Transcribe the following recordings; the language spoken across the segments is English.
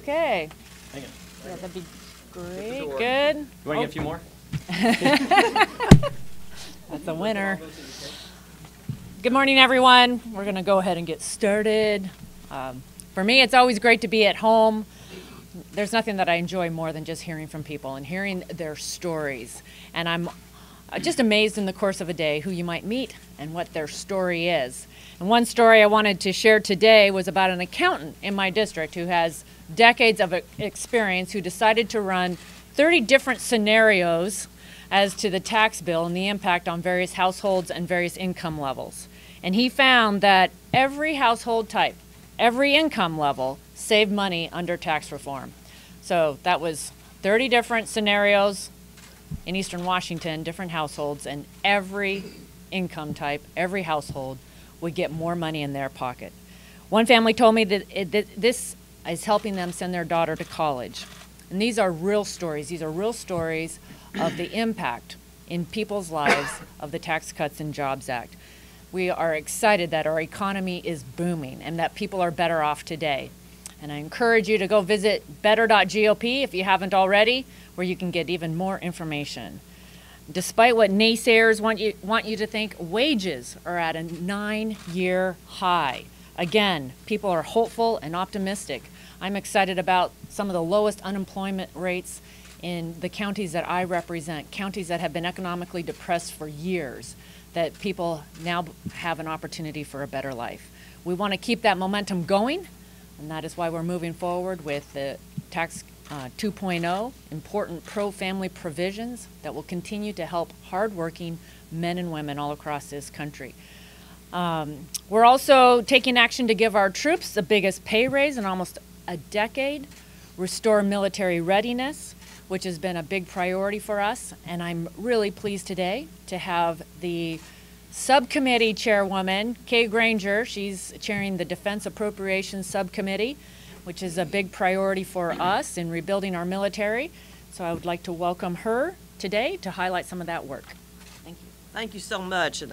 Okay. Hang on. Yeah, that'd be the great. door. Good. You want to get a few more? That's a winner. Good morning, everyone. We're going to go ahead and get started. For me, it's always great to be at home. There's nothing that I enjoy more than just hearing from people and hearing their stories. And I'm just amazed in the course of a day who you might meet and what their story is. And one story I wanted to share today was about an accountant in my district who has decades of experience, who decided to run 30 different scenarios as to the tax bill and the impact on various households and various income levels. And he found that every household type, every income level saved money under tax reform. So that was 30 different scenarios in Eastern Washington, different households, and every income type, every household would get more money in their pocket. One family told me that this is helping them send their daughter to college. And these are real stories. These are real stories of the impact in people's lives of the Tax Cuts and Jobs Act. We are excited that our economy is booming and that people are better off today. And I encourage you to go visit better.gop if you haven't already, where you can get even more information. Despite what naysayers want you to think, wages are at a 9-year high. Again, people are hopeful and optimistic. I'm excited about some of the lowest unemployment rates in the counties that I represent, counties that have been economically depressed for years, that people now have an opportunity for a better life. We want to keep that momentum going, and that is why we're moving forward with the Tax 2.0, important pro-family provisions that will continue to help hardworking men and women all across this country. We're also taking action to give our troops the biggest pay raise in almost a decade, restore military readiness, which has been a big priority for us. And I'm really pleased today to have the subcommittee chairwoman, Kay Granger. She's chairing the Defense Appropriations Subcommittee, which is a big priority for us in rebuilding our military. So I would like to welcome her today to highlight some of that work. Thank you. Thank you so much. And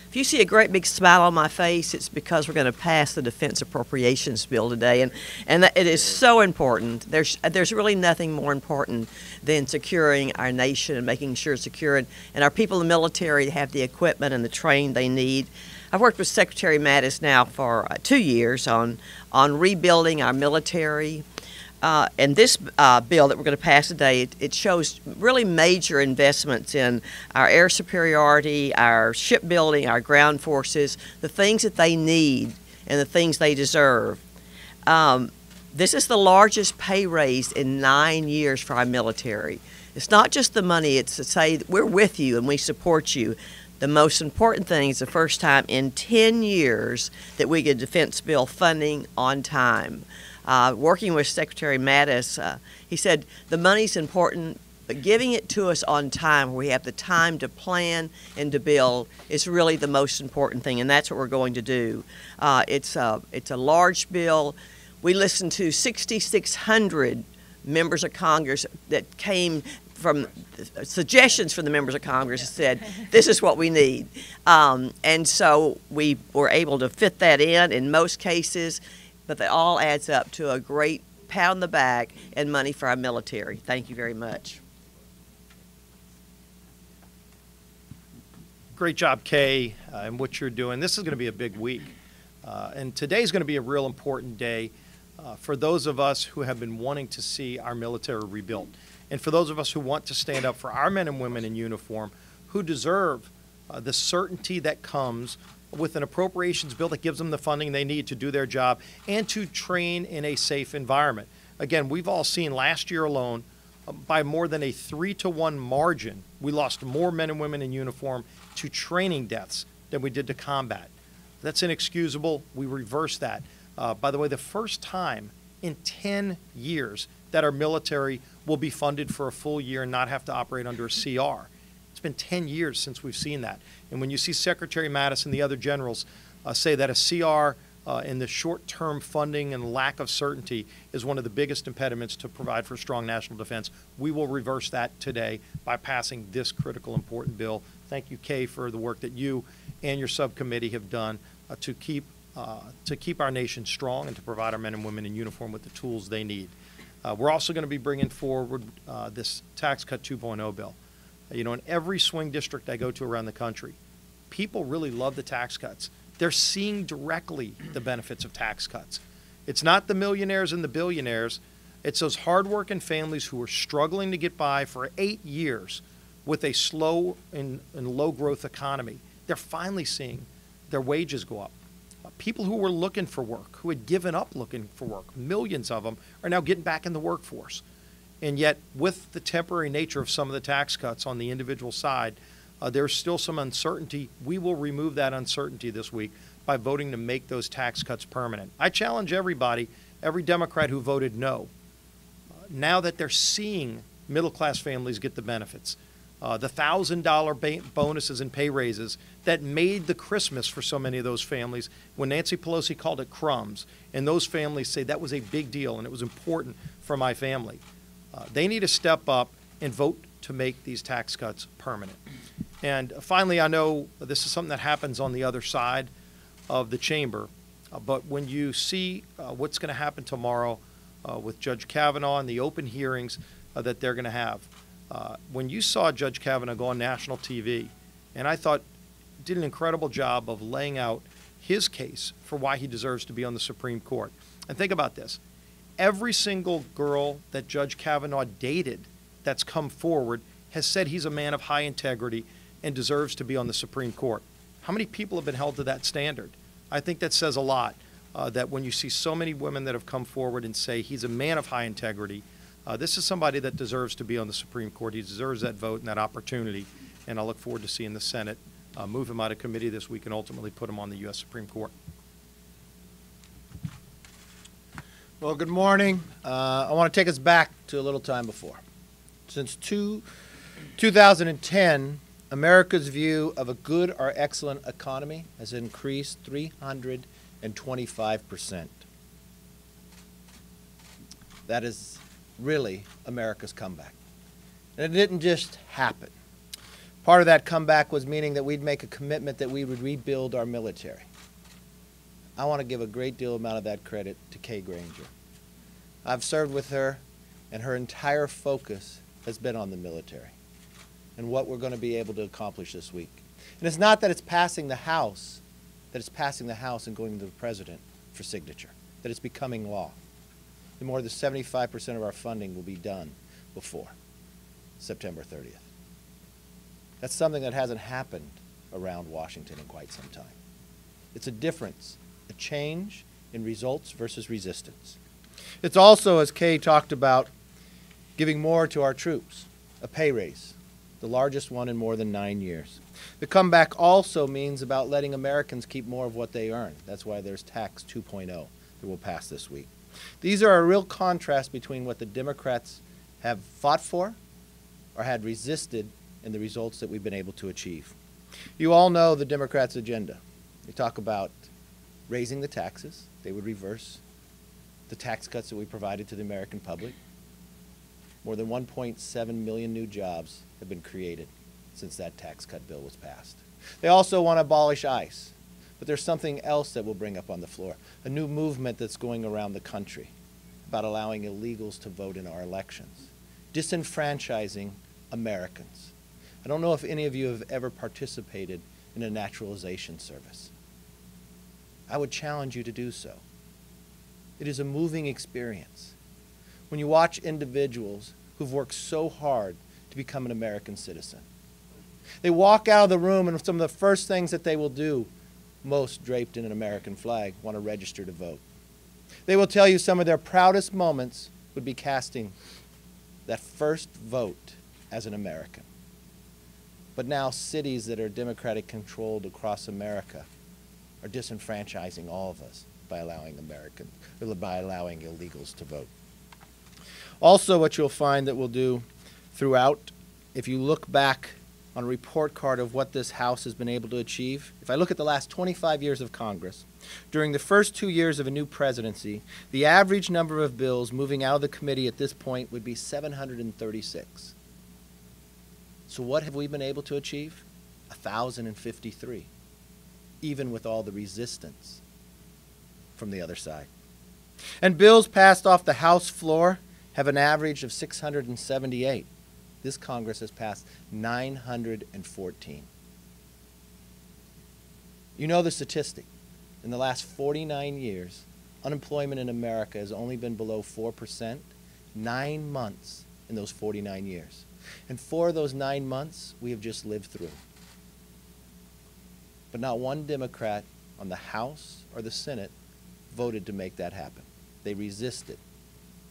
if you see a great big smile on my face, it's because we're going to pass the Defense Appropriations Bill today, and it is so important. There's really nothing more important than securing our nation and making sure it's secure, and our people in the military have the equipment and the training they need. I've worked with Secretary Mattis now for 2 years on rebuilding our military. And this bill that we're going to pass today, it shows really major investments in our air superiority, our shipbuilding, our ground forces, the things that they need and the things they deserve. This is the largest pay raise in 9 years for our military. It's not just the money, it's to say that we're with you and we support you. The most important thing is the first time in 10 years that we get defense bill funding on time. Working with Secretary Mattis, he said the money's important, but giving it to us on time, where we have the time to plan and to build, is really the most important thing, and that's what we're going to do. It's a large bill. We listened to 6,600 members of Congress that came from suggestions from the members of Congress that said, this is what we need. And so we were able to fit that in most cases, but that all adds up to a great pat on the back and money for our military. Thank you very much. Great job, Kay, and what you're doing. This is going to be a big week. And today's going to be a real important day for those of us who have been wanting to see our military rebuilt. And for those of us who want to stand up for our men and women in uniform who deserve the certainty that comes with an appropriations bill that gives them the funding they need to do their job and to train in a safe environment. Again, we've all seen last year alone, by more than a 3-to-1 margin, we lost more men and women in uniform to training deaths than we did to combat. That's inexcusable. We reverse that. By the way, the first time in 10 years that our military will be funded for a full year and not have to operate under a CR. It's been 10 years since we've seen that. And when you see Secretary Mattis and the other generals say that a CR in the short-term funding and lack of certainty is one of the biggest impediments to provide for strong national defense, we will reverse that today by passing this critical, important bill. Thank you, Kay, for the work that you and your subcommittee have done to keep our nation strong and to provide our men and women in uniform with the tools they need. We're also going to be bringing forward this Tax Cut 2.0 bill. You know, in every swing district I go to around the country, people really love the tax cuts. They're seeing directly the benefits of tax cuts. It's not the millionaires and the billionaires. It's those hardworking families who are struggling to get by for 8 years with a slow and low growth economy. They're finally seeing their wages go up. People who were looking for work, who had given up looking for work, millions of them are now getting back in the workforce. And yet, with the temporary nature of some of the tax cuts on the individual side, there's still some uncertainty. We will remove that uncertainty this week by voting to make those tax cuts permanent. I challenge everybody, every Democrat who voted no, now that they're seeing middle-class families get the benefits, the $1,000 bonuses and pay raises that made the Christmas for so many of those families when Nancy Pelosi called it crumbs, and those families say that was a big deal and it was important for my family. They need to step up and vote to make these tax cuts permanent. And finally, I know this is something that happens on the other side of the chamber, but when you see what's going to happen tomorrow with Judge Kavanaugh and the open hearings that they're going to have, when you saw Judge Kavanaugh go on national TV, and I thought did an incredible job of laying out his case for why he deserves to be on the Supreme Court. And think about this. Every single girl that Judge Kavanaugh dated that's come forward has said he's a man of high integrity and deserves to be on the Supreme Court. How many people have been held to that standard? I think that says a lot, that when you see so many women that have come forward and say he's a man of high integrity, this is somebody that deserves to be on the Supreme Court. He deserves that vote and that opportunity, and I look forward to seeing the Senate move him out of committee this week and ultimately put him on the U.S. Supreme Court. Well, good morning. I want to take us back to a little time before. Since 2010, America's view of a good or excellent economy has increased 325%. That is really America's comeback. And it didn't just happen. Part of that comeback was meaning that we'd make a commitment that we would rebuild our military. I want to give a great deal amount of that credit to Kay Granger. I've served with her, and her entire focus has been on the military and what we're going to be able to accomplish this week. And it's not that it's passing the House, that it's passing the House and going to the President for signature, that it's becoming law. And more than 75% of our funding will be done before September 30th. That's something that hasn't happened around Washington in quite some time. It's a difference, a change in results versus resistance. It's also, as Kay talked about, giving more to our troops, a pay raise, the largest one in more than 9 years. The comeback also means about letting Americans keep more of what they earn. That's why there's Tax 2.0 that will pass this week. These are a real contrast between what the Democrats have fought for or had resisted and the results that we've been able to achieve. You all know the Democrats' agenda. They talk about raising the taxes. They would reverse the tax cuts that we provided to the American public. More than 1.7 million new jobs have been created since that tax cut bill was passed. They also want to abolish ICE. But there's something else that we'll bring up on the floor, a new movement that's going around the country about allowing illegals to vote in our elections, disenfranchising Americans. I don't know if any of you have ever participated in a naturalization service. I would challenge you to do so. It is a moving experience. When you watch individuals who've worked so hard to become an American citizen, they walk out of the room and some of the first things that they will do, most draped in an American flag, want to register to vote. They will tell you some of their proudest moments would be casting that first vote as an American. But now cities that are Democratic controlled across America are disenfranchising all of us by allowing illegals to vote. Also, what you'll find that we'll do throughout, if you look back on a report card of what this House has been able to achieve, if I look at the last 25 years of Congress, during the first 2 years of a new presidency, the average number of bills moving out of the committee at this point would be 736. So what have we been able to achieve? 1,053, even with all the resistance from the other side. And bills passed off the House floor have an average of 678. This Congress has passed 914. You know the statistic. In the last 49 years, unemployment in America has only been below 4%, 9 months in those 49 years. And for those 9 months, we have just lived through. But not one Democrat on the House or the Senate voted to make that happen. They resisted.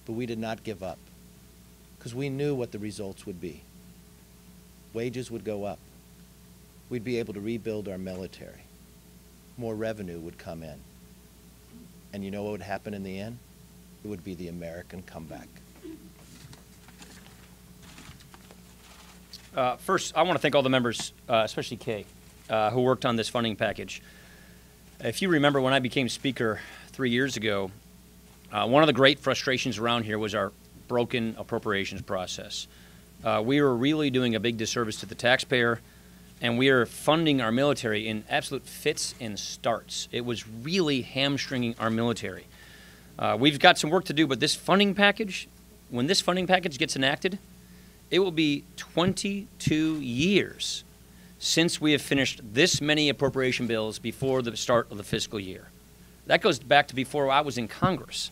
But we did not give up, because we knew what the results would be. Wages would go up. We'd be able to rebuild our military. More revenue would come in. And you know what would happen in the end? It would be the American comeback. First, I want to thank all the members, especially Kay, who worked on this funding package. If you remember when I became Speaker 3 years ago, one of the great frustrations around here was our broken appropriations process. We were really doing a big disservice to the taxpayer, and we are funding our military in absolute fits and starts. It was really hamstringing our military. We've got some work to do, but this funding package, when this funding package gets enacted, it will be 22 years since we have finished this many appropriation bills before the start of the fiscal year. That goes back to before I was in Congress.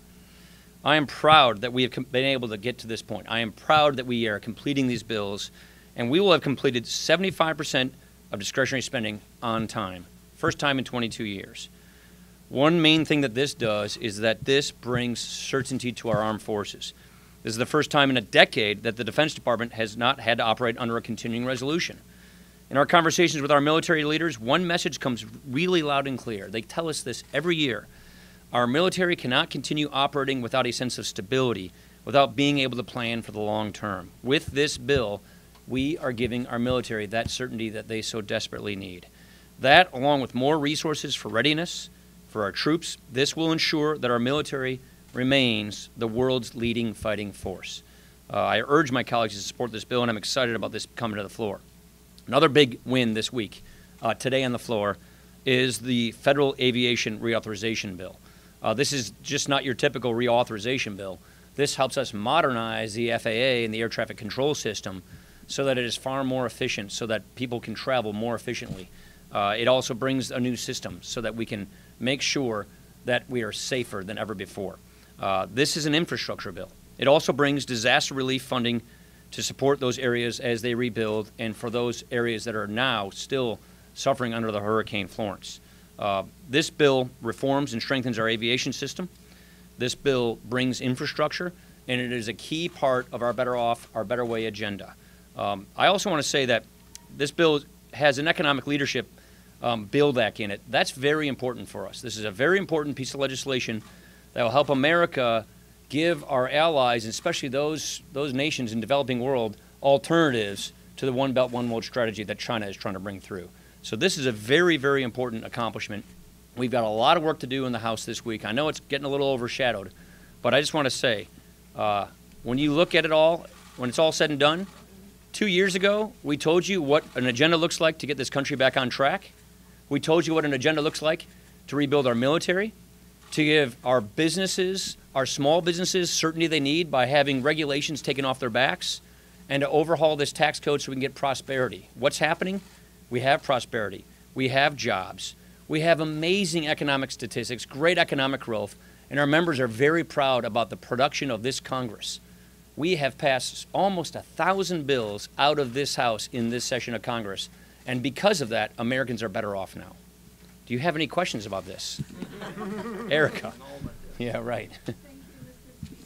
I am proud that we have been able to get to this point. I am proud that we are completing these bills, and we will have completed 75% of discretionary spending on time. First time in 22 years. One main thing that this does is that this brings certainty to our armed forces. This is the first time in a decade that the Defense Department has not had to operate under a continuing resolution. In our conversations with our military leaders, one message comes really loud and clear. They tell us this every year. Our military cannot continue operating without a sense of stability, without being able to plan for the long term. With this bill, we are giving our military that certainty that they so desperately need. That, along with more resources for readiness, for our troops, this will ensure that our military remains the world's leading fighting force. I urge my colleagues to support this bill, and I'm excited about this coming to the floor. Another big win this week, today on the floor, is the Federal Aviation Reauthorization Bill. This is just not your typical reauthorization bill. This helps us modernize the FAA and the air traffic control system so that it is far more efficient, so that people can travel more efficiently. It also brings a new system so that we can make sure that we are safer than ever before. This is an infrastructure bill. It also brings disaster relief funding to support those areas as they rebuild, and for those areas that are now still suffering under the Hurricane Florence. This bill reforms and strengthens our aviation system. This bill brings infrastructure, and it is a key part of our Better Off, our Better Way agenda. I also want to say that this bill has an economic leadership Build Act in it. That's very important for us. This is a very important piece of legislation that will help America give our allies, and especially those nations in the developing world, alternatives to the One Belt, One Road strategy that China is trying to bring through. So this is a very, very important accomplishment. We've got a lot of work to do in the House this week. I know it's getting a little overshadowed, but I just want to say, when you look at it all, when it's all said and done, 2 years ago, we told you what an agenda looks like to get this country back on track. We told you what an agenda looks like to rebuild our military, to give our businesses, our small businesses, certainty they need by having regulations taken off their backs, and to overhaul this tax code so we can get prosperity. What's happening? We have prosperity. We have jobs. We have amazing economic statistics, great economic growth, and our members are very proud about the production of this Congress. We have passed almost 1,000 bills out of this House in this session of Congress, and because of that, Americans are better off now. Do you have any questions about this? Erica. Yeah, right. Thank you, Mr. Speaker.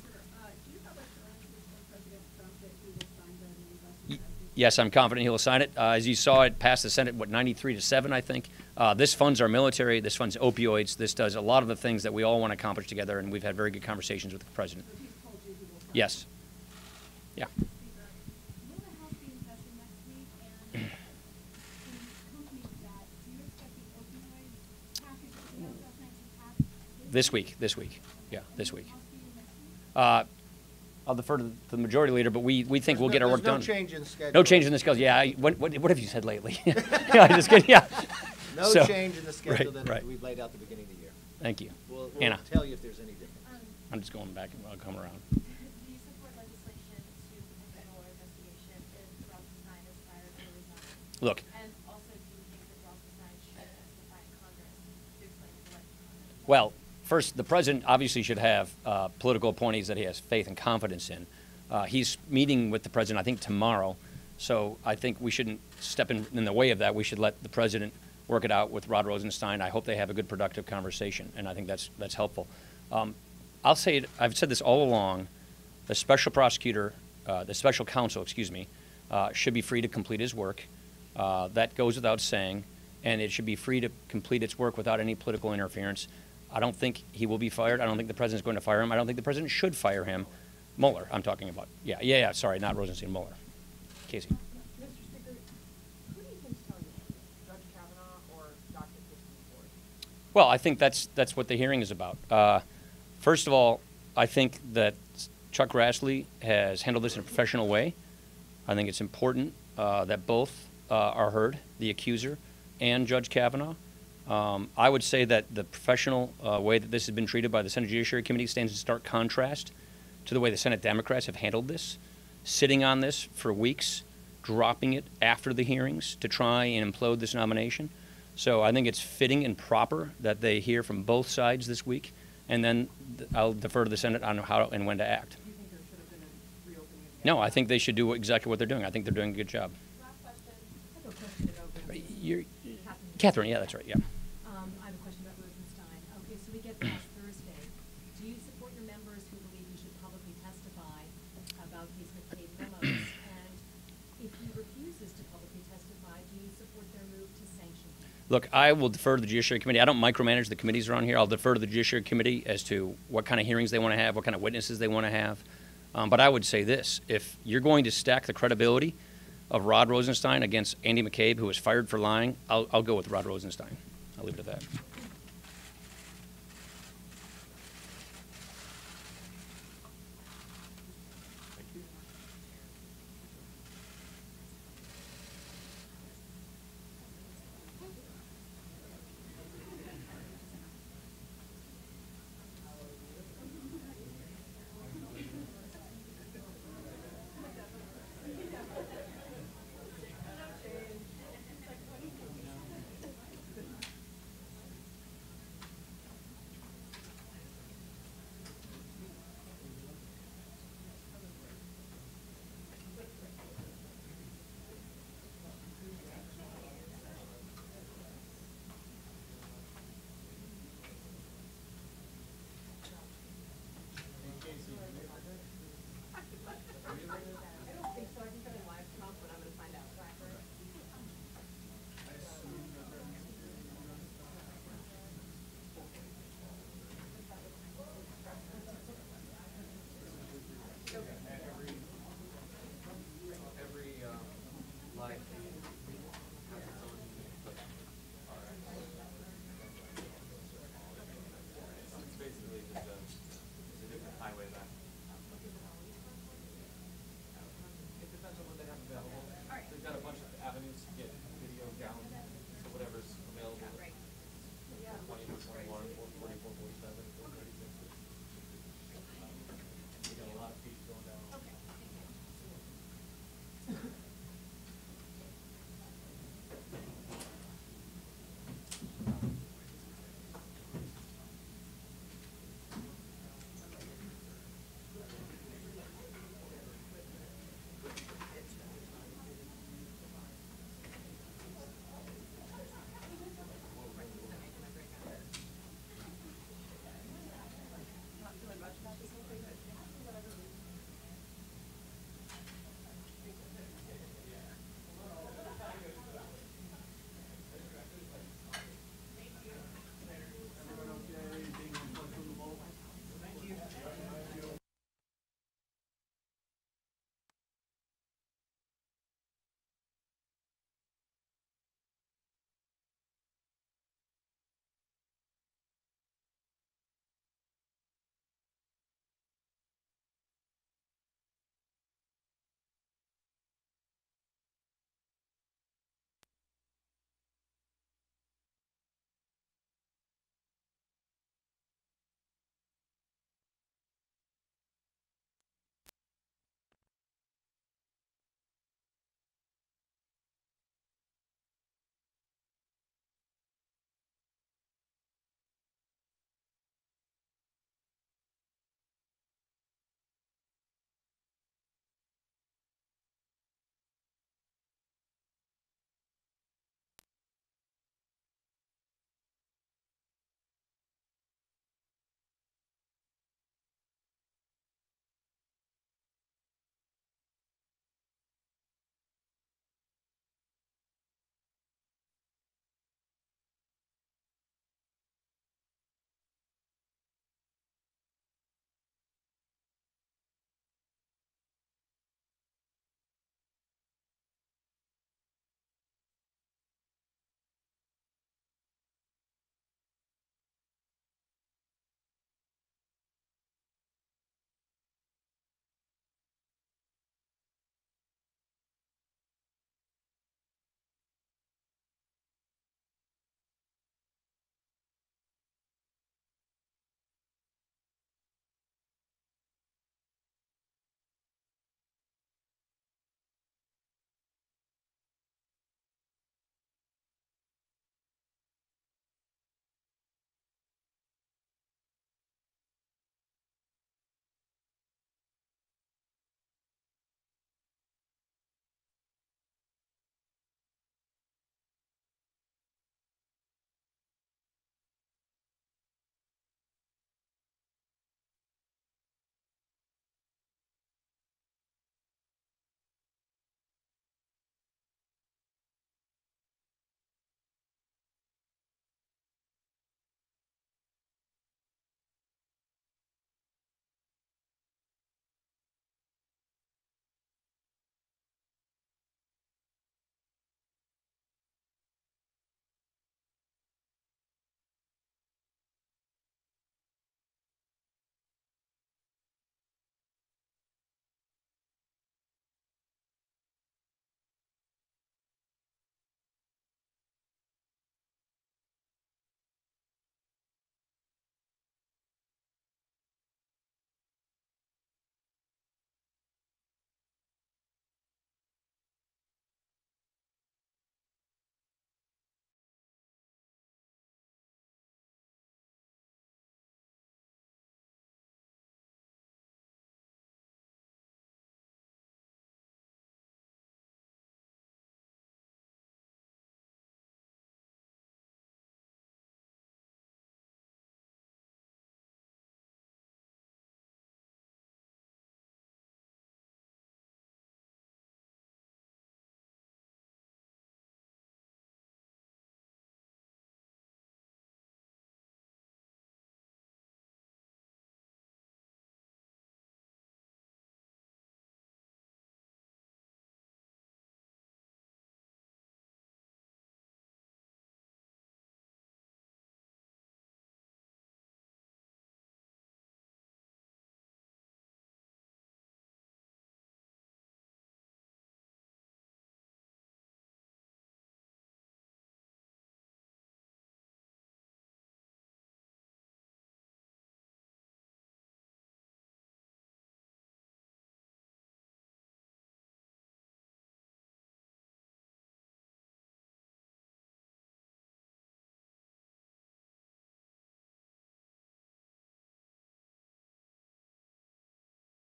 Do you have assurances from President Trump that he will sign the new investment? Yes, I'm confident he'll sign it. As you saw, it passed the Senate, 93-7, I think. This funds our military. This funds opioids. This does a lot of the things that we all want to accomplish together, and we've had very good conversations with the president. So he's told you he will sign Yes. Yeah. Speaker, will the House be in session next week? And accompanying that, do you expect the opioid package that the House last night to pass This week. Yeah, this week. House meeting next week? I'll defer to the majority leader, but we think we'll get our work done. There's no change in the schedule. No change in the schedule. Yeah. What have you said lately? Yeah, just kidding. Yeah. No So- change in the schedule right, that right. we've laid out at the beginning of the year. Thank you. We'll Anna. tell you if there's any difference. I'm just going back and I'll come around. Do you support Look, And also, do you think that Rosenstein should testify in Congress to explain to what Congress? well, first, the president obviously should have political appointees that he has faith and confidence in. He's meeting with the president, I think, tomorrow. So I think we shouldn't step in the way of that. We should let the president work it out with Rod Rosenstein. I hope they have a good, productive conversation, and I think that's helpful. I'll say it, I've said this all along. The special prosecutor, the special counsel, excuse me, should be free to complete his work. That goes without saying, and it should be free to complete its work without any political interference. I don't think he will be fired. I don't think the president's going to fire him. I don't think the president should fire him. Mueller, I'm talking about. Yeah, sorry, not Rosenstein, Mueller. Casey. Mr. Speaker, who do you think's telling you, Judge Kavanaugh or Dr. Christine Ford? Well, I think that's what the hearing is about. First of all, I think that Chuck Grassley has handled this in a professional way. I think it's important that both are heard, the accuser and Judge Kavanaugh. I would say that the professional way that this has been treated by the Senate Judiciary Committee stands in stark contrast to the way the Senate Democrats have handled this, sitting on this for weeks, dropping it after the hearings to try and implode this nomination. So I think it's fitting and proper that they hear from both sides this week, and then I'll defer to the Senate on how and when to act. Do you think there should have been a reopening of the No, I think they should do exactly what they're doing. I think they're doing a good job. Last question. I have a question about You're, Catherine. Catherine, yeah, that's right, yeah. I have a question about Rosenstein. Okay, so we get past Thursday. Do you support your members who believe he should publicly testify about these McCabe memos? And if he refuses to publicly testify, do you support their move to sanction him? Look, I will defer to the Judiciary Committee. I don't micromanage the committees around here. I'll defer to the Judiciary Committee as to what kind of hearings they want to have, what kind of witnesses they want to have. But I would say this, if you're going to stack the credibility of Rod Rosenstein against Andy McCabe, who was fired for lying, I'll go with Rod Rosenstein. I'll leave it at that.